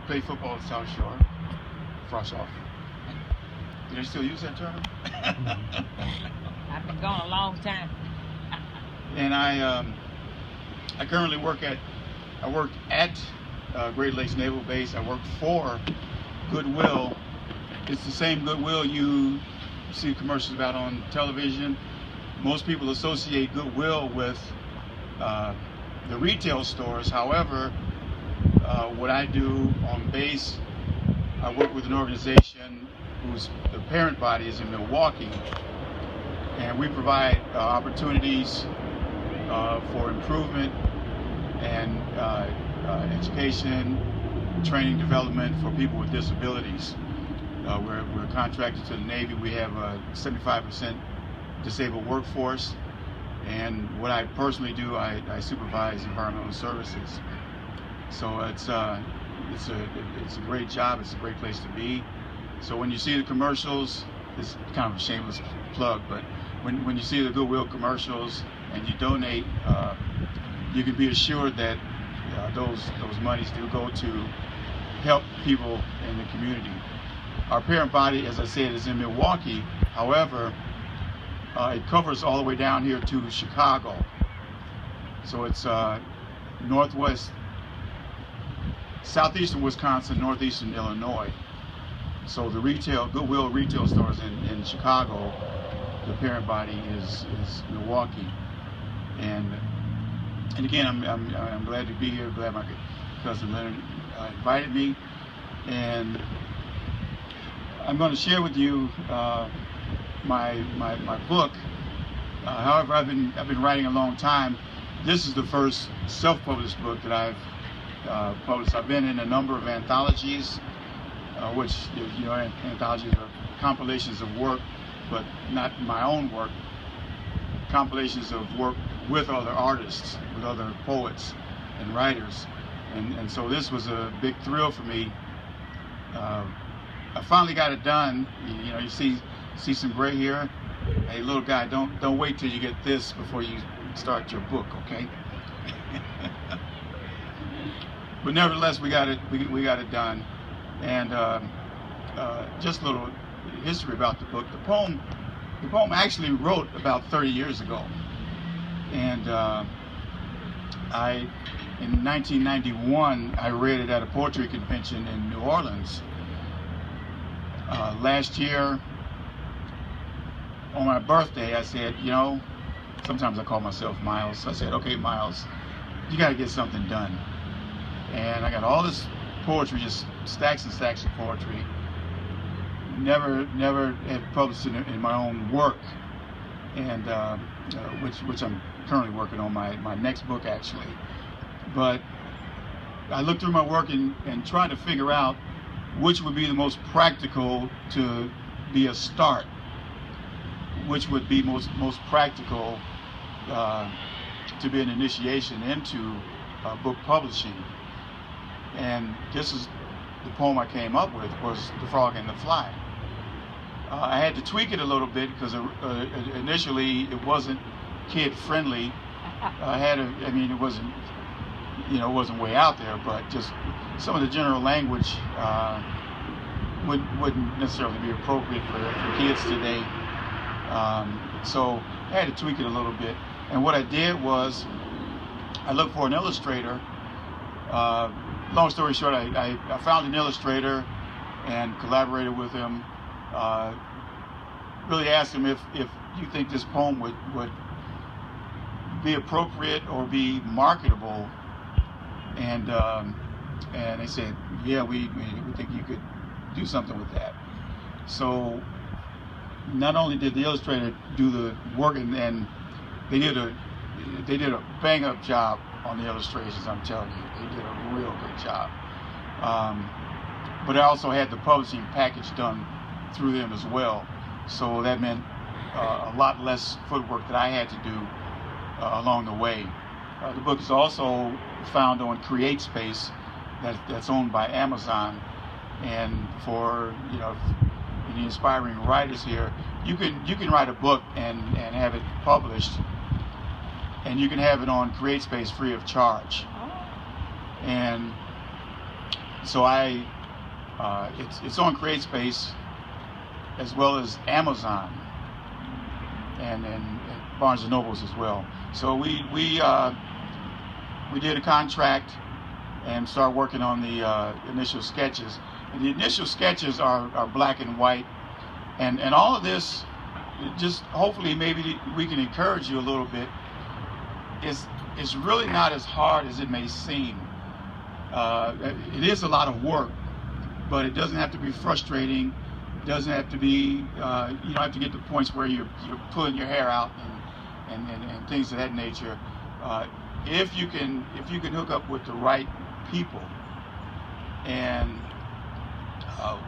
played football at South Shore, frosh off. Do they still use that term? I've been gone a long time. And I currently work at Great Lakes Naval Base. I work for Goodwill. It's the same Goodwill you see commercials about on television. Most people associate Goodwill with the retail stores. However, what I do on base, I work with an organization whose the parent body is in Milwaukee, and we provide opportunities for improvement and education, training, development for people with disabilities. We're contracted to the Navy. We have a 75% disabled workforce, and what I personally do, I supervise environmental services. So it's a great job. It's a great place to be. So when you see the commercials, it's kind of a shameless plug, but when you see the Goodwill commercials and you donate, you can be assured that those monies do go to help people in the community. Our parent body, as I said, is in Milwaukee. However, it covers all the way down here to Chicago. So it's southeastern Wisconsin, northeastern Illinois. So the Goodwill retail stores in Chicago, the parent body is Milwaukee. And again, I'm glad to be here. Glad my cousin Leonard invited me, and I'm going to share with you my book. However, I've been writing a long time. This is the first self-published book that I've published. I've been in a number of anthologies, which anthologies are compilations of work, but not my own work. Compilations of work with other artists, with other poets and writers, and so this was a big thrill for me. I finally got it done. You see some gray here. Hey, little guy, don't wait till you get this before you start your book, okay? But nevertheless, we got it done. And just a little history about the book. The poem actually wrote about 30 years ago, and in 1991 I read it at a poetry convention in New Orleans. Last year on my birthday, I said, sometimes I call myself Miles. I said, okay, Miles, you got to get something done. And I got all this poetry, just stacks and stacks of poetry. Never had published in my own work, and which I'm currently working on my next book actually. But I looked through my work and tried to figure out which would be the most practical to be a start, which would be most practical to be an initiation into book publishing. And this is the poem I came up with, was The Frog and the Fly. I had to tweak it a little bit because initially it wasn't kid friendly. It wasn't way out there, but just some of the general language wouldn't necessarily be appropriate for kids today. So I had to tweak it a little bit. And what I did was I looked for an illustrator. Long story short, I found an illustrator and collaborated with him. Really asked him if you think this poem would be appropriate or be marketable, and they said, yeah, we think you could do something with that. So not only did the illustrator do the work, and they did a bang up job on the illustrations. I'm telling you, they did a real good job. But I also had the publishing package done through them as well, so that meant a lot less footwork that I had to do along the way. The book is also found on CreateSpace, that's owned by Amazon, and for any inspiring writers here, you can write a book and have it published, and you can have it on CreateSpace free of charge. And So it's on CreateSpace as well as Amazon and Barnes and Nobles as well. So we did a contract and started working on the initial sketches. And the initial sketches are black and white, and all of this, just hopefully maybe we can encourage you a little bit. It's really not as hard as it may seem. It is a lot of work, but it doesn't have to be frustrating. It doesn't have to be, you don't have to get to points where you're pulling your hair out and things of that nature. If you can hook up with the right people, and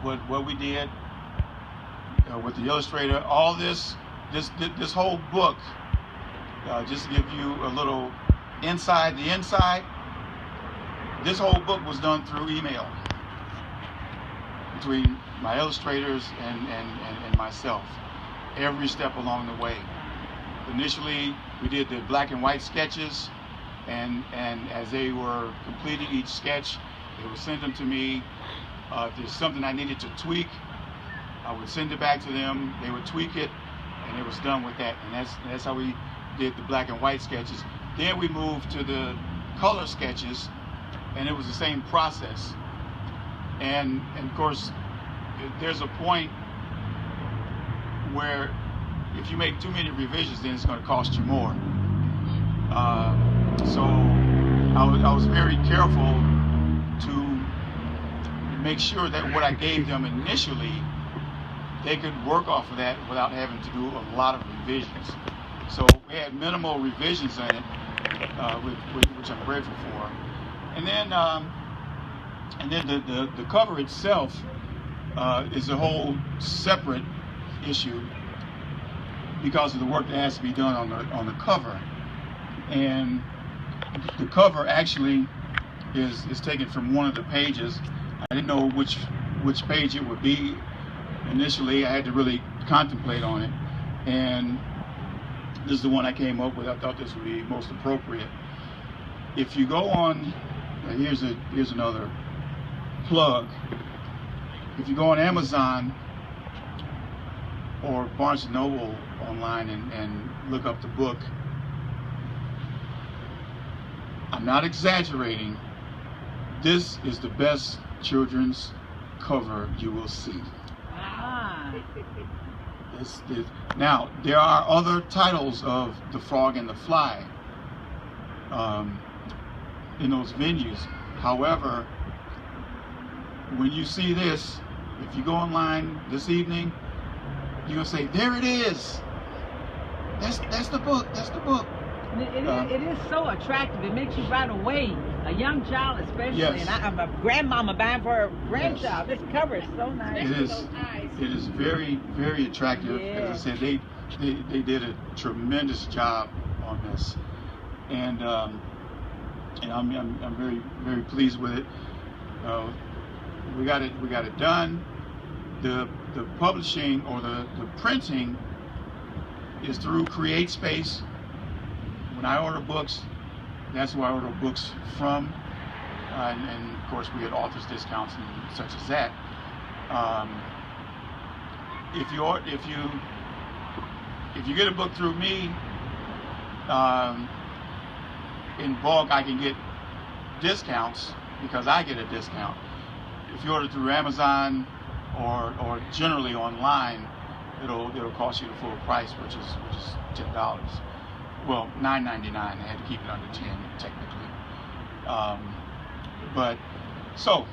what we did with the illustrator, all this whole book, just to give you a little inside the inside, this whole book was done through email between my illustrators and myself, every step along the way. Initially, we did the black and white sketches, and as they were completing each sketch, they would send them to me. If there's something I needed to tweak, I would send it back to them. They would tweak it, and it was done with that. And that's how we did the black and white sketches. Then we moved to the color sketches, and it was the same process. And of course, there's a point where if you make too many revisions, then it's going to cost you more. So I was very careful to make sure that what I gave them initially, they could work off of that without having to do a lot of revisions. So we had minimal revisions in it, which I'm grateful for. And then the cover itself is a whole separate issue because of the work that has to be done on the cover. And the cover actually is taken from one of the pages. I didn't know which page it would be initially. I had to really contemplate on it, and this is the one I came up with. I thought this would be most appropriate. If you go on, here's another plug. If you go on Amazon or Barnes and Noble online and look up the book, I'm not exaggerating, this is the best children's cover you will see. Now, there are other titles of The Frog and the Fly in those venues. However, when you see this, if you go online this evening, you're going to say, there it is. That's the book. That's the book. It is so attractive. It makes you right away. A young child especially. Yes. And I'm a grandmama buying for her grandchild. Yes. This cover is so nice. It is very, very attractive. Yeah. As I said, they did a tremendous job on this. And I'm very, very pleased with it. We got it done. The publishing or the printing is through CreateSpace. When I order books, that's who I order books from, and of course we had authors discounts and such as that. If you get a book through me, in bulk, I can get discounts because I get a discount. If you order through Amazon or generally online, it'll cost you the full price, which is $10. Well, $9.99. I had to keep it under 10 technically. But so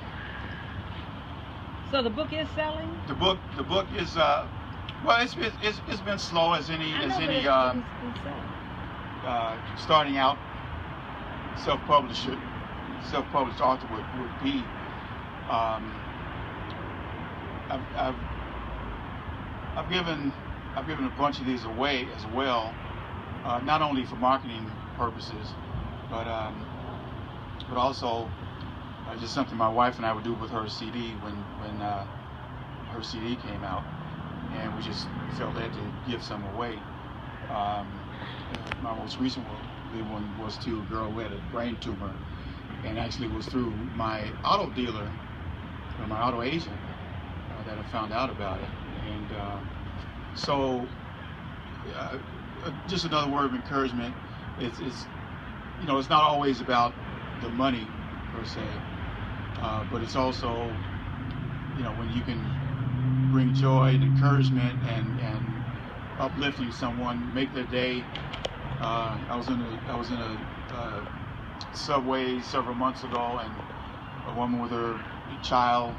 the book is selling. The book is well, it's been slow as any starting out self-published author would be. I've given a bunch of these away as well, not only for marketing purposes, but also just something my wife and I would do with her CD when her CD came out, and we just felt that to give some away. My most recent one was to a girl who had a brain tumor, and actually was through my auto dealer from my auto agent that I found out about it. And so just another word of encouragement. It's you know, it's not always about the money per se, but it's also, you know, when you can bring joy and encouragement and uplifting someone, make their day. I was in a subway several months ago, and a woman with her child.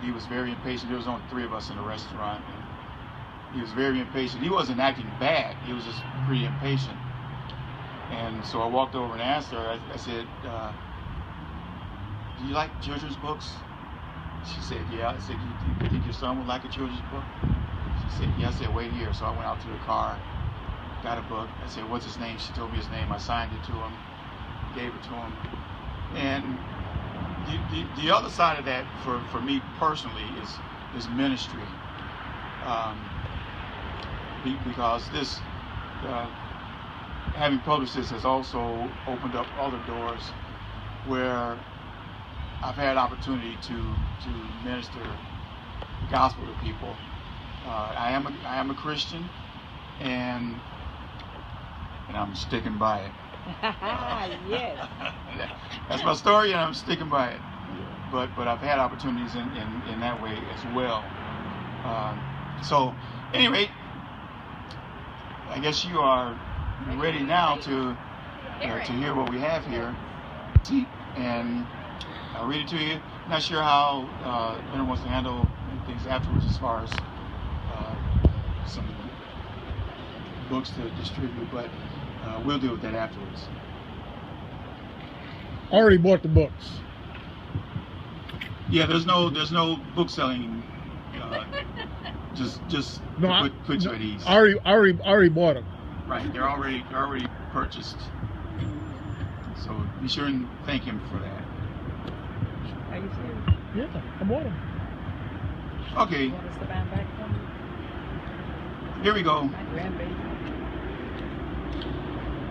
He was very impatient. There was only 3 of us in the restaurant. And he was very impatient. He wasn't acting bad. He was just pretty impatient. And so I walked over and asked her. I said, "Do you like children's books?" She said, "Yeah." I said, "Do you think your son would like a children's book?" She said, "Yeah." I said, "Wait here." So I went out to the car, got a book. I said, "What's his name?" She told me his name. I signed it to him, gave it to him. And the other side of that for me personally is ministry, because this having published this has also opened up other doors where I've had opportunity to minister the gospel to people. I am a Christian, and I'm sticking by it. Yes. That's my story, and I'm sticking by it. But I've had opportunities in that way as well. So anyway, I guess you are ready now to hear what we have here, and I'll read it to you. Not sure how anyone wants to handle things afterwards as far as some books to distribute, but we'll deal with that afterwards. Already bought the books. Yeah, there's no book selling. Just No, put you at ease. I already bought them. Right, they're already purchased. So be sure and thank him for that. Are you serious? Yeah, I bought them. Okay, You want us to buy them back from me? here we go. My grandbaby.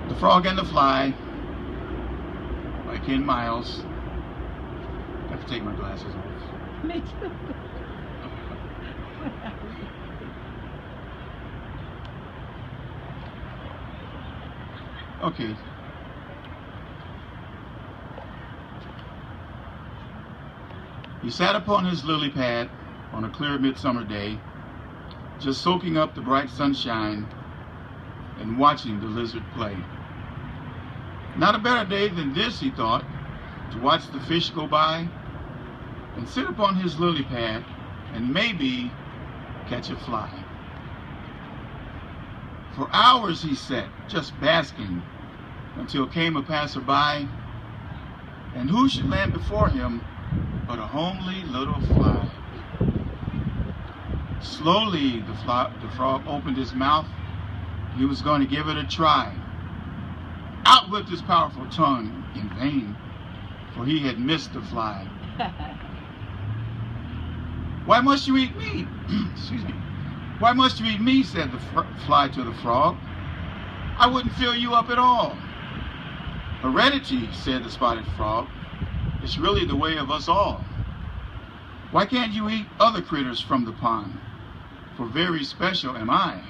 The Frog and the Fly by Ken Miles. I have to take my glasses off. Me too. Okay. He sat upon his lily pad on a clear midsummer day, just soaking up the bright sunshine and watching the lizard play. Not a better day than this, he thought, to watch the fish go by and sit upon his lily pad and maybe catch a fly. For hours he sat, just basking, until came a passerby, and who should land before him but a homely little fly. Slowly the frog opened his mouth. He was going to give it a try. Out whipped his powerful tongue in vain, for he had missed the fly. "Why must you eat me?" Excuse me. "Why must you eat me?" said the fly to the frog. "I wouldn't fill you up at all." "Heredity," said the spotted frog. "It's really the way of us all. Why can't you eat other critters from the pond? For very special am I.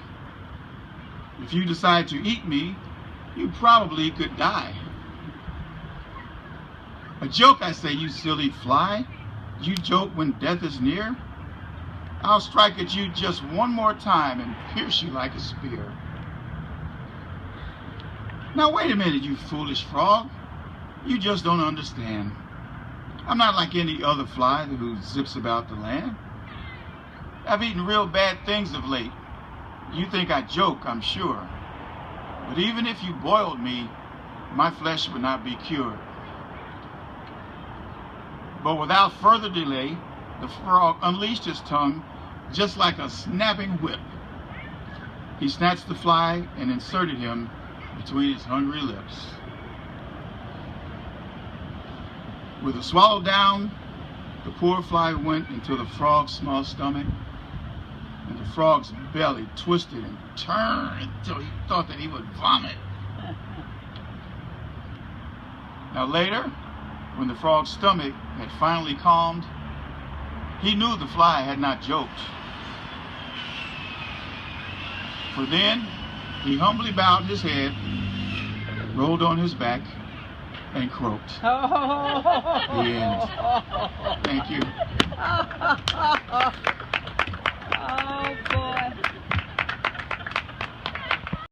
If you decide to eat me, you probably could die." "A joke, I say, you silly fly. You joke when death is near? I'll strike at you just one more time and pierce you like a spear." "Now wait a minute, you foolish frog. You just don't understand. I'm not like any other fly who zips about the land. I've eaten real bad things of late. You think I joke, I'm sure. But even if you boiled me, my flesh would not be cured." But without further delay, the frog unleashed his tongue just like a snapping whip. He snatched the fly and inserted him between his hungry lips. With a swallow down, the poor fly went into the frog's small stomach, and the frog's belly twisted and turned until he thought that he would vomit. Now later, when the frog's stomach had finally calmed, He knew the fly had not joked. For then he humbly bowed his head, rolled on his back, and croaked. The end. Thank you.